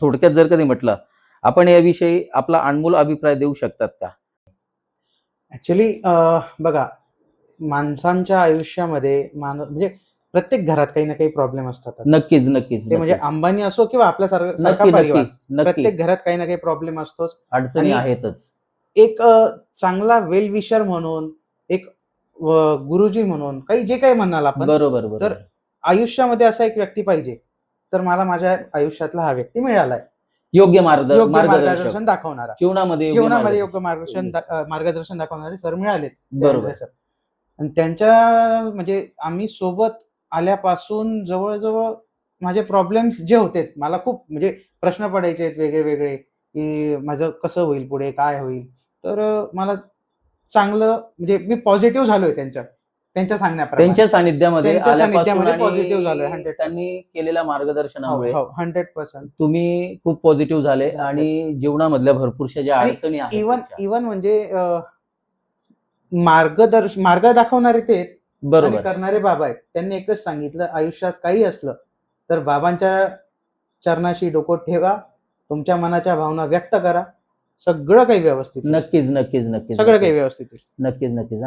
थोडक्यात जर कधी म्हटलं, आपण याविषयी आपला अनमोल अभिप्राय देऊ शकतात का? ऍक्च्युली बघा, माणसांच्या आयुष्यामध्ये म्हणजे प्रत्येक घरात काही ना काही प्रॉब्लेम असतातच. नक्कीच, नक्कीच, ते म्हणजे नक्कीच. अंबानी असो किंवा आपल्या सारखा नक्की, परिवार, नक्की, नक्की. प्रत्येक घरात काही ना काही प्रॉब्लेम असतोच. अडचणी आणि आहेतच. एक चांगला वेल विशर म्हणून, एक गुरुजी म्हणून, काही जे काही म्हणाल आपण, बरोबर, तर बरोबर. आयुष्यामध्ये असा एक व्यक्ती पाहिजे. तर मला माझ्या आयुष्यातला हा व्यक्ती मिळालाय. योग्य योग्य मार्गदर्शक. मार्गदर्शन दाखवणारा, जीवनामध्ये जीवनामध्ये योग्य मार्गदर्शन. मार्गदर्शन दाखवणारे सर मिळालेत. बरोबर. सर, आणि त्यांच्या म्हणजे आम्ही सोबत आल्यापासून जवळ-जवळ माझे प्रॉब्लेम्स जे होते, मला खूप म्हणजे प्रश्न पडायचे वेगळे-वेगळे, की माझं कसं होईल पुढे, काय होईल? तर मला चांगलं म्हणजे मी पॉझिटिव्ह झालोय त्यांच्या सांगण्याप्रमाणे. त्यांच्या सानिध्यामध्ये त्यांच्या आल्यापासून सानिध्यामध्ये आणि पॉझिटिव्ह झालोय 100%. त्यांनी केलेल्या हो, मार्गदर्शनामुळे हो. 100%. तुम्ही खूप पॉझिटिव्ह झाले झाले. आणि जीवनामधल्या भरपूरशा ज्या आणि अडचणी आहेत इव्हन तुमच्या. म्हणजे मार्ग दाखवणारे ते आहेत आणि बरोबर. करणारे बाबा आहेत. त्यांनी एकच सांगितलं, आयुष्यात काही असलं तर बाबांच्या चरणाशी डोकं ठेवा, तुमच्या मनाच्या भावना व्यक्त करा, सगळं काही व्यवस्थित होईल. नक्कीच, नक्कीच, नक्कीच. सगळं काही व्यवस्थित होईल. नक्कीच, नक्कीच.